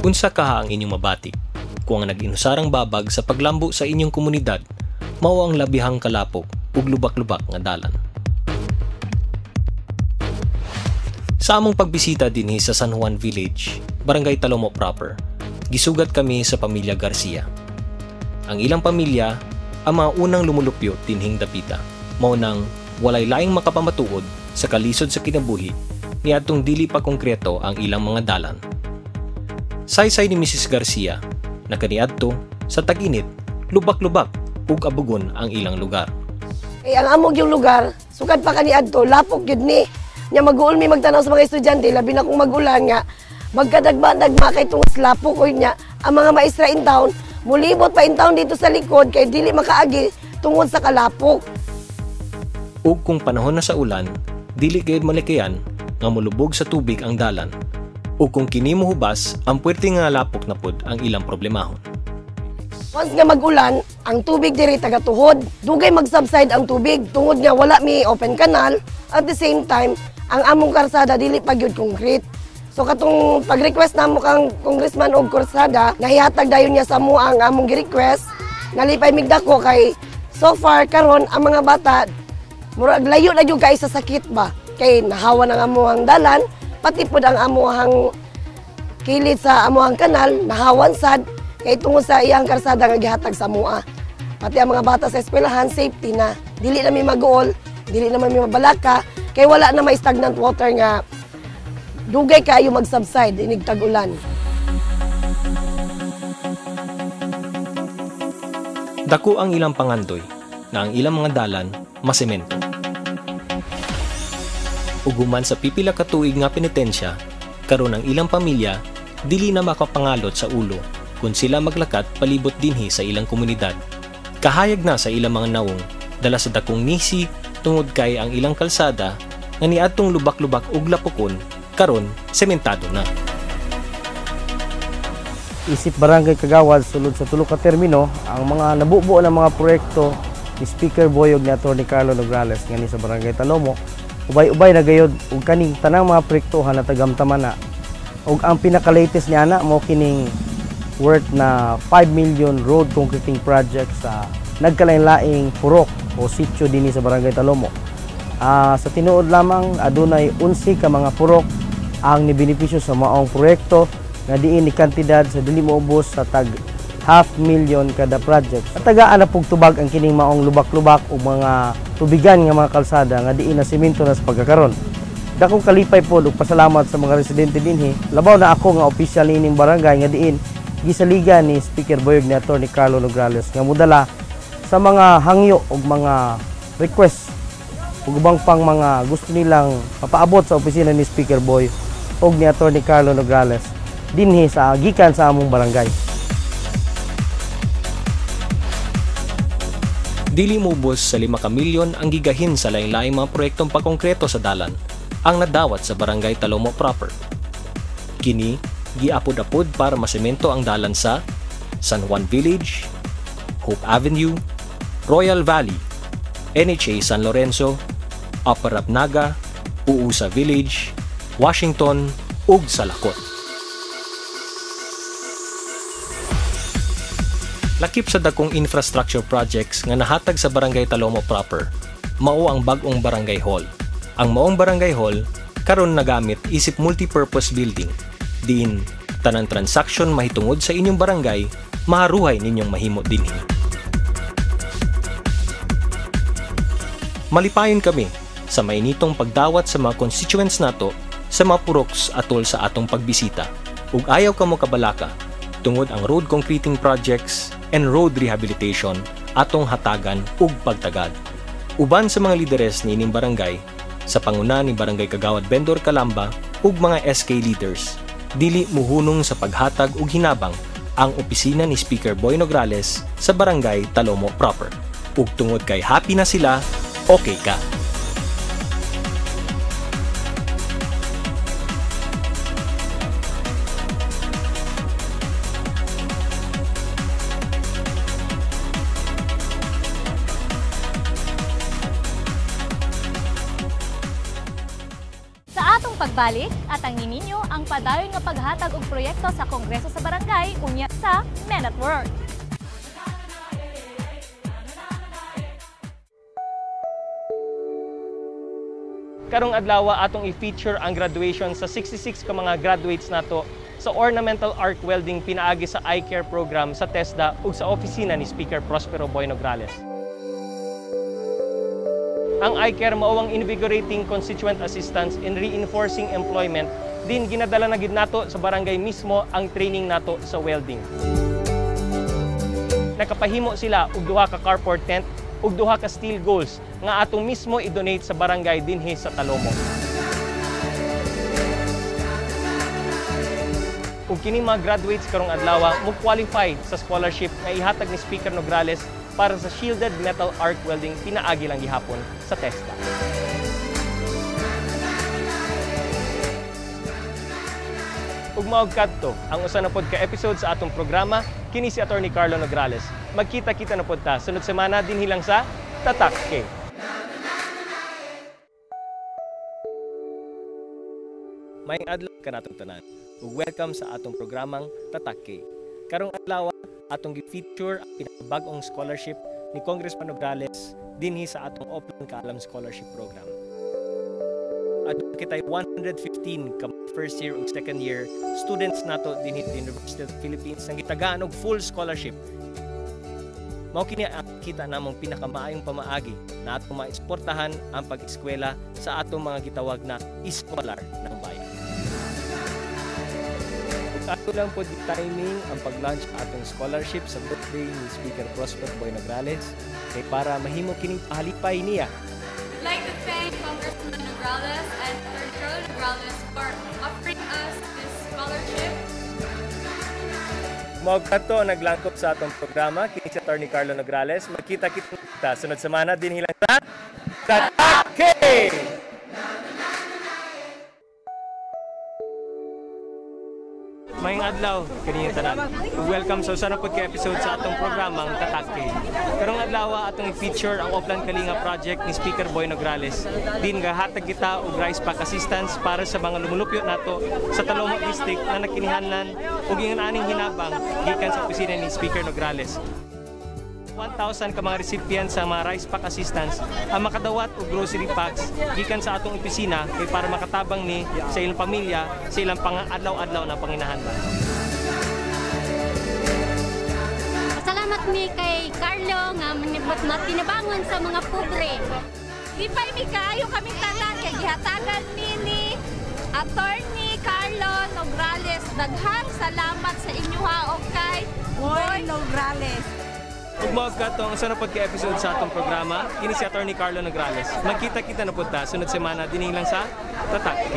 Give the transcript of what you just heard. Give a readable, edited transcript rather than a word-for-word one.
Unsa kaha ang inyong mabati kung ang nag-inusarang babag sa paglambo sa inyong komunidad mao ang labihang kalapok ug lubak-lubak nga dalan. Sa among pagbisita dinhi sa San Juan Village, Barangay Talomo proper, gisugat kami sa pamilya Garcia. Ang ilang pamilya ang mga unang lumulupyo dinhing dapita, mao nang walay laing makapamatuod sa kalisod sa kinabuhi niadtong dili pa konkreto ang ilang mga dalan. Saysay ni Mrs. Garcia na kaniadto sa tag-init, lubak-lubak ug abugon ang ilang lugar. Ang amog yung lugar, sugad pa kaniadto, lapok yun ni. Nya mag-uulmi magtanaw sa mga estudyante, labi na kung magulan nga, magkadagma-dagma kay tungos lapok o niya, ang mga maestra in town, mulibot pa in town dito sa likod kay dili makaagi tungod sa kalapok. Ug kung panahon na sa ulan, dili gayud malikayan nga mulubog sa tubig ang dalan. Ug kung kini mohubas, ang puwerte nga lapok na pod ang ilang problemahon. Once nga mag-ulan, ang tubig diri taga-tuhod. Dugay mag-subside ang tubig tungod nga wala mi open canal. At the same time, ang among karsada dili pa gyud concrete. So katong pag-request namo kang congressman og karsada, nahihatag dayon niya sa mo ang among gi-request. Nalipay migdako kay so far karon ang mga bata murag layo na gyud kay sa sakit ba. Kay nahawa ang amuhang dalan, pati pod ang amuhang kilid sa amuhang kanal, nahawan sad. Kay tungod sa iyang karsada nga gihatag sa mua. Pati ang mga bata sa eskwelahan, safety na. Dili na may mag-uol, dili na may mabalaka, kay wala na may stagnant water nga dugay kayo mag-subside, inig tag-ulan. Dako ang ilang pangandoy na ang ilang mga dalan masemento. Uguman sa pipila ka tuig nga penitensya, karon ang ilang pamilya dili na makapangalot sa ulo kung sila maglakat palibot dinhi sa ilang komunidad. Kahayag na sa ilang mga nawong dala sa dakong nisi tungod kay ang ilang kalsada nga niadtong lubak-lubak ug lapokon karon sementado na. Isip Barangay Kagawad sulod sa tulo ka termino ang mga nabubuo ng mga proyekto ni Speaker Boyog ni Atty. Carlo Nograles ngani sa Barangay Talomo. Ubay-ubay na gayud ug kaning tanang mga proyektohan na tagamtaman na. Ug ang pinaka-latest niya na mo kining worth na 5 million road concreting project sa nagkalain-laing purok o sitio dinhi sa Barangay Talomo. Sa tinuod lamang adunay 11 ka mga purok ang nibenepisyo sa maong proyekto nga diin ni kantidad sa dili moubos sa tag 500,000 kada project. Tagaan na pugtubag ang kining maong lubak-lubak o mga tubigan nga mga kalsada nga diin na semento na sa pagkakaron. Dakong kalipay po ug pasalamat sa mga residente dinhi. Labaw na ako nga opisyal nining barangay nga diin gisaligan ni Speaker Boyog ni Atty. Carlo Nograles nga mudala sa mga hangyo ug mga request ug ubang pang mga gusto nilang mapaabot sa opisina ni Speaker Boy ug ni Atty. Carlo Nograles dinhi sa gikan sa among barangay. Dili mubos sa 5 ka milyon ang gigahin sa lain-laing mga proyektong pagkongkreto sa dalan ang nadawat sa Barangay Talomo proper. Kini giapod-apod para masemento ang dalan sa San Juan Village, Hope Avenue, Royal Valley, NHA San Lorenzo, Upper Rapnaga, Uusa Village, Washington, ug Salakot. Lakip sa dakong infrastructure projects nga nahatag sa Barangay Talomo proper, mao ang bag-ong Barangay Hall. Ang maong Barangay Hall karon nagamit isip multipurpose building. Diin tanang transaksyon mahitungod sa inyong barangay, maharuhay ninyong mahimo dinhi. Malipayon kami sa mainitong pagdawat sa mga constituents nato sa mga puroks atol sa atong pagbisita. Ug ayaw kamo kabalaka tungod ang road concreting projects and road rehabilitation atong hatagan ug pagtagad. Uban sa mga lideres ni ining barangay sa panguna ni Barangay Kagawad Bendor Calamba ug mga SK leaders, dili muhunong sa paghatag ug hinabang ang opisina ni Speaker Boy Nograles sa Barangay Talomo proper. Ug tungod kay happy na sila, okay ka. Sa atong pagbalik at ang ninyo ang padayon nga paghatag og proyekto sa Kongreso sa Barangay unya sa Men at Work. Karong adlaw atong i-feature ang graduation sa 66 ka mga graduates nato sa Ornamental Arc Welding pinaagi sa Eye Care program sa TESDA ug sa opisina ni Speaker Prospero Boy Nograles. Ang Eye Care mao ang invigorating constituent assistance in reinforcing employment, din ginadala na gid nato sa barangay mismo ang training nato sa welding. Nakapahimo sila og duha ka carport tent ug duha ka steel goals nga atong mismo i-donate sa barangay dinhi sa Talomo. Ug kini mga graduates karong adlaw mo qualify sa scholarship nga ihatag ni Speaker Nograles para sa shielded metal arc welding pinaagi lang gihapon sa TESDA. Ug maog kadto ang usa na pod ka episode sa atong programa kini si Attorney Carlo Nograles. Magkita-kita na pod ta sunod semana dinhi lang sa Tatak K. Maayong adlaw kanatong tanan. Ug welcome sa atong programang Tatak K. Karong adlaw atong gi-feature ang pinakabag-ong scholarship ni Congressman Nograles dinhi sa atong Open Kaalam Scholarship Program. Adto kitay 115 ka first year ug second year students nato dinhi sa University of the Philippines nga gitagaan og full scholarship. Mao kini ang kita namong pinakamaayong pamaagi na atong maeksportahan ang pag-eskwela sa atong mga gitawag na iskolar ng bayan. Ato lang po di timing ang pag-launch atong scholarship sa birthday ni Speaker Prospero Boy Nograles kay para mahimo kining pahalipay niya. We'd like to thank Congressman Nograles and Attorney Carlo Nograles for offering us this scholarship. Mao kadto naglangkop sa atong programa kini si Attorney Carlo Nograles. Magkita-kita sunod semana dinhi lang sa Tatak K. Maayong adlaw kaniya tanan. Welcome sa usa na pod ka episode sa atong programang Tatak K. Karong adlaw atong i-feature ang Oplan Kalinga project ni Speaker Boy Nograles. Din gahatag kita og rice pack assistance para sa mga lumulupyo nato sa Talomo District na nakinihanlan og aning hinabang gikan sa opisina ni Speaker Nograles. 1,000 ka mga recipients sa mga rice pack assistance ang makadawat og grocery packs gikan sa atong opisina kay para makatabang ni sa ilang pamilya sa ilang pang-adlaw-adlaw na panginahanglan. Salamat mi kay Carlo nga tinabangon sa mga pobre. Di pa mi kaayo kami tanan kay gihatagan ni Attorney Carlo Nograles. Daghang salamat sa inyo ha o kay Boy Nograles. Ug mao kadto ang usa na pod ka episode sa atong programa kini si Attorney Carlo Nograles. Magkita-kita na pod ta sunod semana dinhi lang sa Tatak K.